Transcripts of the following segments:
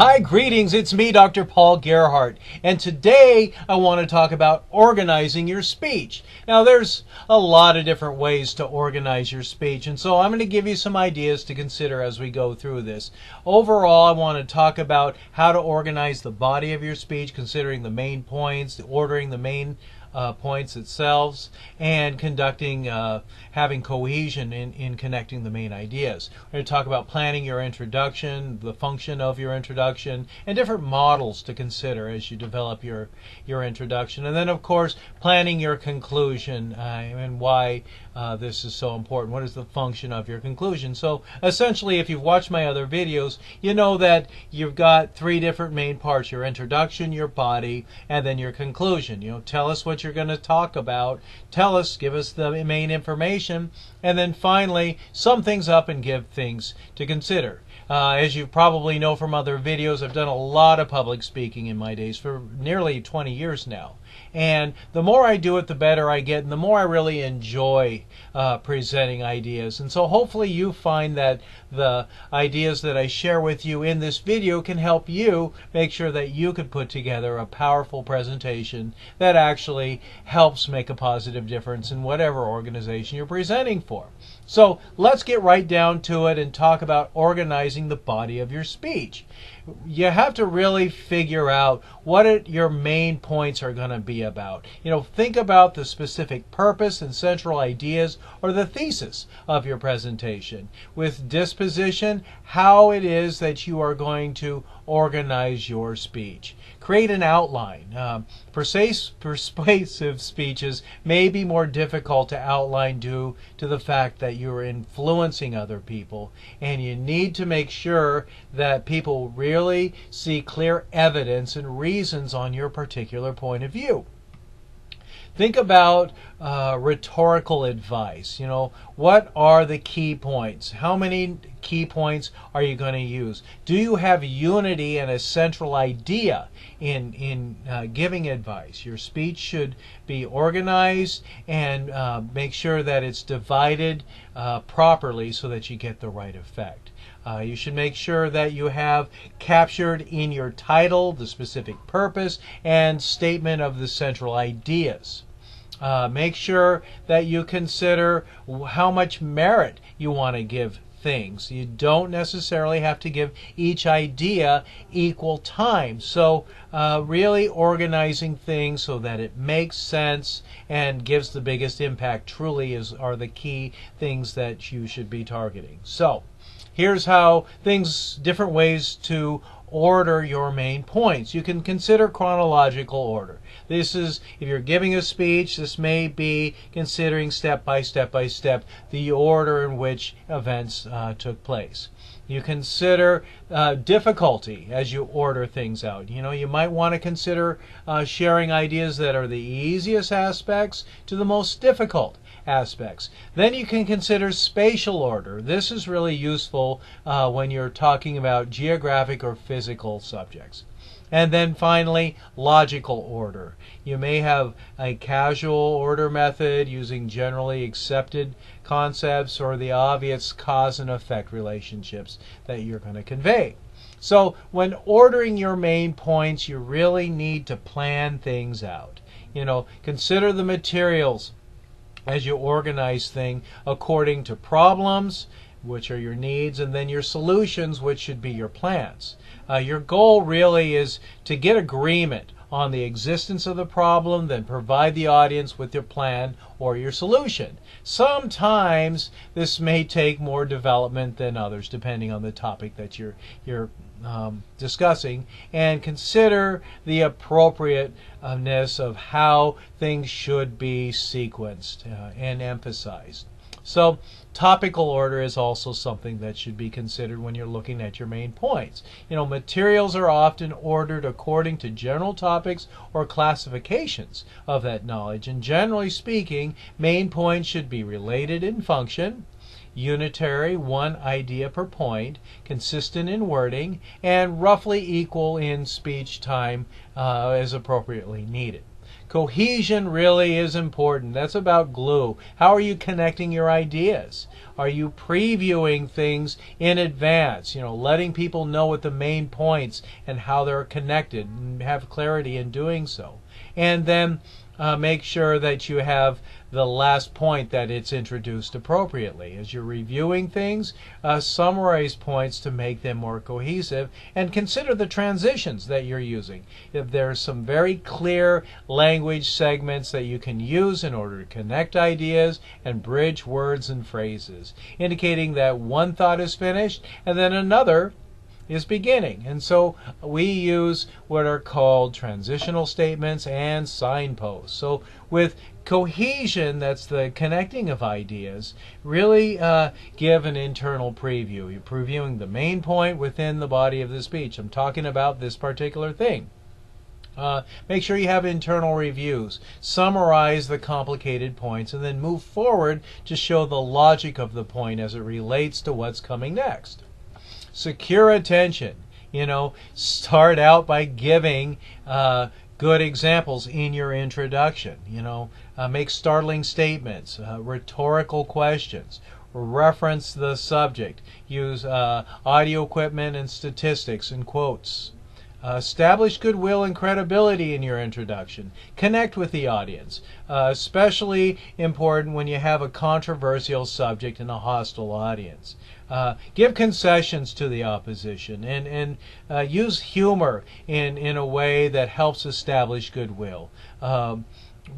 Hi, greetings. It's me, Dr. Paul Gerhardt, and today I want to talk about organizing your speech. Now, there's a lot of different ways to organize your speech, and so I'm going to give you some ideas to consider as we go through this. Overall, I want to talk about how to organize the body of your speech, considering the main points, ordering the main points itself, and having cohesion in connecting the main ideas. We're going to talk about planning your introduction, the function of your introduction, and different models to consider as you develop your introduction. And then, of course, planning your conclusion and why this is so important. What is the function of your conclusion? So essentially, if you've watched my other videos, you know that you've got three different main parts: your introduction, your body, and then your conclusion. Tell us what you're going to talk about, give us the main information, and then finally sum things up and give things to consider. As you probably know from other videos, I've done a lot of public speaking in my days for nearly 20 years now. And the more I do it, the better I get, and the more I really enjoy presenting ideas. And so hopefully you find that the ideas that I share with you in this video can help you make sure that you can put together a powerful presentation that actually helps make a positive difference in whatever organization you're presenting for. So let's get right down to it and talk about organizing the body of your speech. You have to really figure out what your main points are going to be about. Think about the specific purpose and central ideas or the thesis of your presentation. With disposition, how it is that you are going to organize your speech. Create an outline. Persuasive speeches may be more difficult to outline due to the fact that you're influencing other people, and you need to make sure that people really see clear evidence and reasons on your particular point of view. Think about rhetorical advice. What are the key points? How many key points are you going to use? Do you have unity and a central idea in giving advice? Your speech should be organized and make sure that it's divided properly so that you get the right effect. You should make sure that you have captured in your title the specific purpose and statement of the central ideas. Make sure that you consider how much merit you want to give things. You don't necessarily have to give each idea equal time. So really organizing things so that it makes sense and gives the biggest impact truly are the key things that you should be targeting. So here's different ways to order your main points. You can consider chronological order. This is, if you're giving a speech, this may be considering step by step the order in which events took place. You consider difficulty as you order things out. You might want to consider sharing ideas that are the easiest aspects to the most difficult aspects. Then you can consider spatial order. This is really useful when you're talking about geographic or physical subjects. And then finally, logical order. You may have a casual order method using generally accepted concepts or the obvious cause and effect relationships that you're going to convey. So when ordering your main points, you really need to plan things out. Consider the materials as you organize things according to problems, which are your needs, and then your solutions, which should be your plans. Your goal really is to get agreement on the existence of the problem, then provide the audience with your plan or your solution. Sometimes this may take more development than others, depending on the topic that you're discussing, and consider the appropriateness of how things should be sequenced and emphasized. So topical order is also something that should be considered when you're looking at your main points. Materials are often ordered according to general topics or classifications of that knowledge, and generally speaking, main points should be related in function, unitary, one idea per point, consistent in wording, and roughly equal in speech time as appropriately needed. Cohesion really is important. That's about glue. How are you connecting your ideas? Are you previewing things in advance? Letting people know what the main points and how they're connected, and have clarity in doing so. And then make sure that you have the last point that it's introduced appropriately. As you're reviewing things, summarize points to make them more cohesive, and consider the transitions that you're using. If there's some very clear language segments that you can use in order to connect ideas and bridge words and phrases, indicating that one thought is finished and then another is beginning. And so we use what are called transitional statements and signposts. So with cohesion, that's the connecting of ideas, really give an internal preview. You're previewing the main point within the body of the speech. I'm talking about this particular thing. Make sure you have internal reviews. Summarize the complicated points and then move forward to show the logic of the point as it relates to what's coming next. Secure attention. Start out by giving good examples in your introduction. Make startling statements, rhetorical questions, reference the subject, use audio equipment and statistics and quotes. Establish goodwill and credibility in your introduction. Connect with the audience, especially important when you have a controversial subject and a hostile audience. Give concessions to the opposition, and use humor in a way that helps establish goodwill.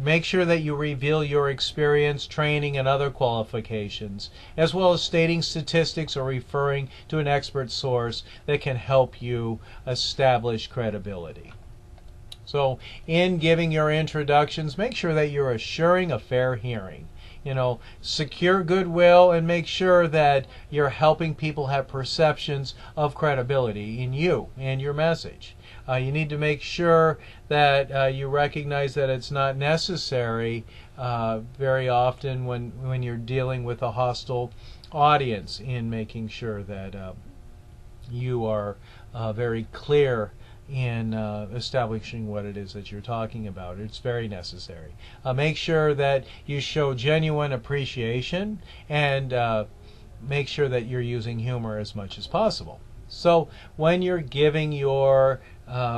Make sure that you reveal your experience, training, and other qualifications, as well as stating statistics or referring to an expert source that can help you establish credibility. So in giving your introductions, make sure that you're assuring a fair hearing. Secure goodwill and make sure that you're helping people have perceptions of credibility in you and your message. You need to make sure that you recognize that it's not necessary very often when you're dealing with a hostile audience, in making sure that you are very clear in establishing what it is that you're talking about. It's very necessary. Make sure that you show genuine appreciation, and make sure that you're using humor as much as possible. So when you're giving your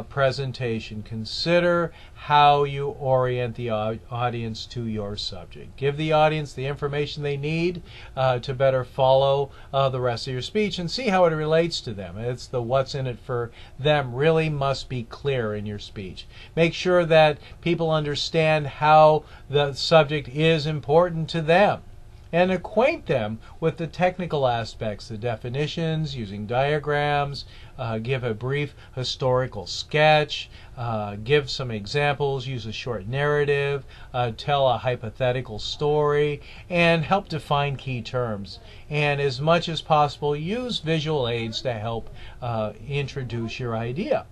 presentation, consider how you orient the audience to your subject. Give the audience the information they need to better follow the rest of your speech, and see how it relates to them. It's the what's in it for them really must be clear in your speech. Make sure that people understand how the subject is important to them, and acquaint them with the technical aspects, the definitions, using diagrams, give a brief historical sketch, give some examples, use a short narrative, tell a hypothetical story, and help define key terms. And as much as possible, use visual aids to help introduce your idea.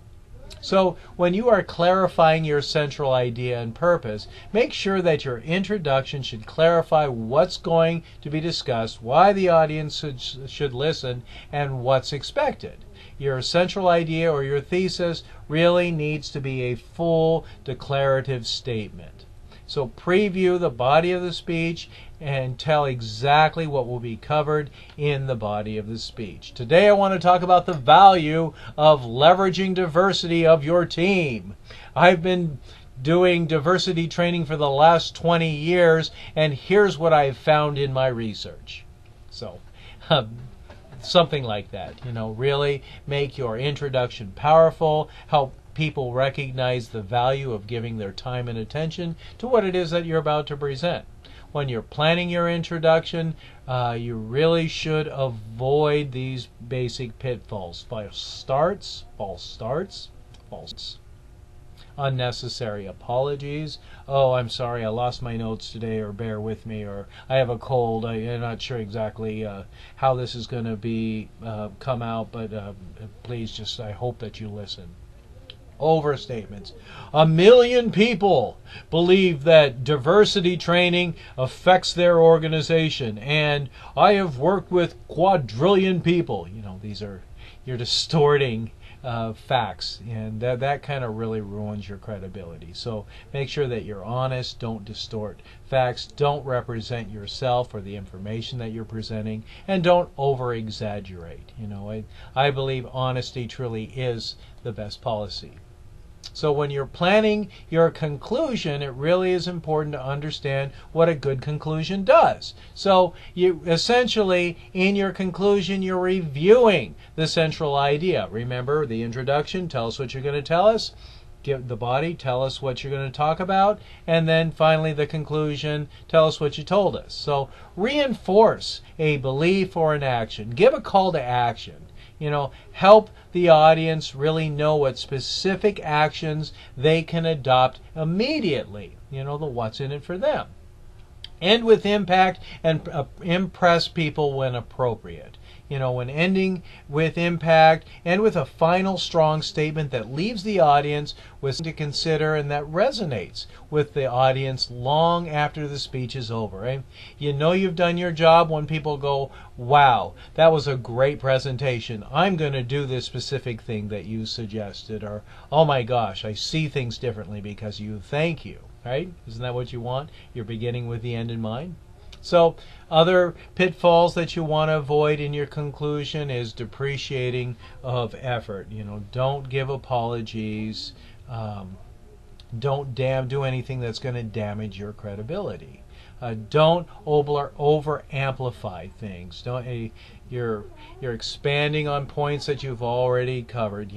So when you are clarifying your central idea and purpose, make sure that your introduction should clarify what's going to be discussed, why the audience should listen, and what's expected. Your central idea or your thesis really needs to be a full declarative statement. So preview the body of the speech and tell exactly what will be covered in the body of the speech. Today I want to talk about the value of leveraging diversity of your team. I've been doing diversity training for the last 20 years, and here's what I've found in my research. So something like that, really make your introduction powerful, help people recognize the value of giving their time and attention to what it is that you're about to present. When you're planning your introduction, you really should avoid these basic pitfalls. False starts, unnecessary apologies. Oh, I'm sorry, I lost my notes today, or bear with me, or I have a cold. I'm not sure exactly how this is going to be come out, but please I hope that you listen. Overstatements. 1 million people believe that diversity training affects their organization, and I have worked with quadrillion people. You're distorting facts, and that kind of really ruins your credibility. So make sure that you're honest, don't distort facts, don't represent yourself or the information that you're presenting, and don't over exaggerate. I believe honesty truly is the best policy. So when you're planning your conclusion, it really is important to understand what a good conclusion does. So you essentially, in your conclusion, you're reviewing the central idea. Remember the introduction, tell us what you're going to tell us. Give the body, tell us what you're going to talk about. And then finally the conclusion, tell us what you told us. So reinforce a belief or an action. Give a call to action. Help the audience really know what specific actions they can adopt immediately. The what's in it for them. End with impact and impress people when appropriate. When ending with impact, end with a final strong statement that leaves the audience with something to consider and that resonates with the audience long after the speech is over. Right? You've done your job when people go, wow, that was a great presentation. I'm going to do this specific thing that you suggested. Or, oh my gosh, I see things differently because you. Thank you. Right? Isn't that what you want? You're beginning with the end in mind. So other pitfalls that you want to avoid in your conclusion is depreciating of effort. Don't give apologies. Don't do anything that's going to damage your credibility. Don't over amplify things. You're expanding on points that you've already covered.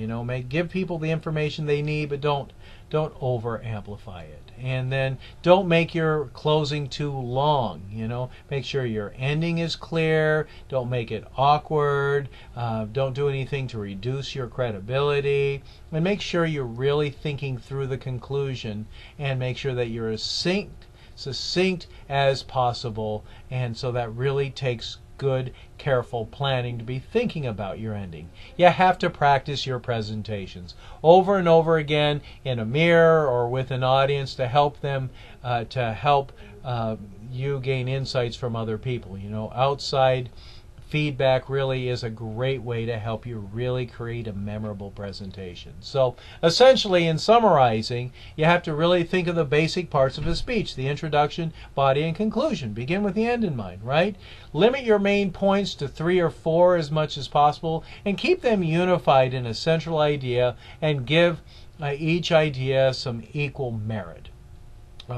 Give people the information they need, but don't over amplify it. And then don't make your closing too long. Make sure your ending is clear. Don't make it awkward. Don't do anything to reduce your credibility. And make sure you're really thinking through the conclusion, and make sure that you're as succinct as possible. And so that really takes good, careful planning to be thinking about your ending. You have to practice your presentations over and over again in a mirror or with an audience to help them, you gain insights from other people. Outside feedback really is a great way to help you really create a memorable presentation. So essentially, in summarizing, you have to really think of the basic parts of a speech: the introduction, body, and conclusion. Begin with the end in mind, right? Limit your main points to 3 or 4 as much as possible, and keep them unified in a central idea, and give each idea some equal merit.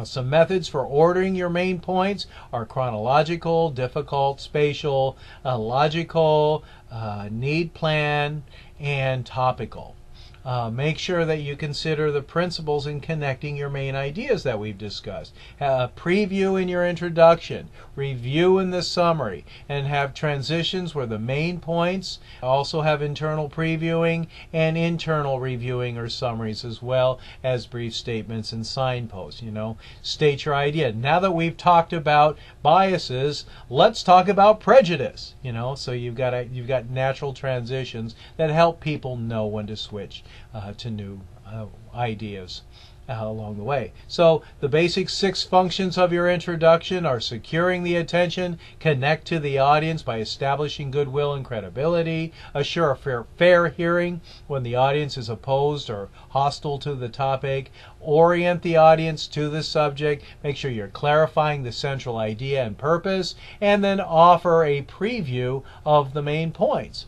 Some methods for ordering your main points are chronological, difficult, spatial, logical, need plan, and topical. Make sure that you consider the principles in connecting your main ideas that we've discussed. Preview in your introduction, review in the summary, and have transitions where the main points also have internal previewing and internal reviewing or summaries, as well as brief statements and signposts. State your idea. Now that we've talked about biases, let's talk about prejudice. So you've got natural transitions that help people know when to switch to new ideas along the way. So the basic 6 functions of your introduction are securing the attention, connect to the audience by establishing goodwill and credibility, assure a fair hearing when the audience is opposed or hostile to the topic, orient the audience to the subject, make sure you're clarifying the central idea and purpose, and then offer a preview of the main points.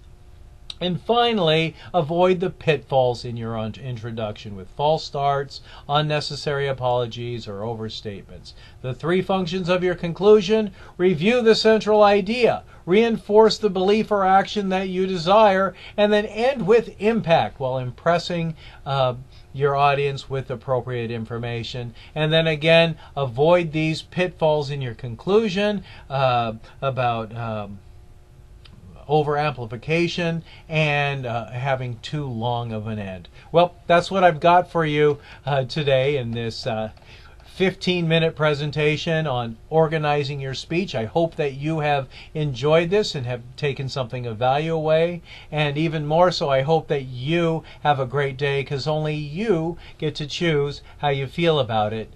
And finally, avoid the pitfalls in your introduction with false starts, unnecessary apologies, or overstatements. The 3 functions of your conclusion: review the central idea, reinforce the belief or action that you desire, and then end with impact while impressing your audience with appropriate information. And then again, avoid these pitfalls in your conclusion about over amplification and having too long of an end. Well, that's what I've got for you today in this 15-minute presentation on organizing your speech. I hope that you have enjoyed this and have taken something of value away. And even more so, I hope that you have a great day, because only you get to choose how you feel about it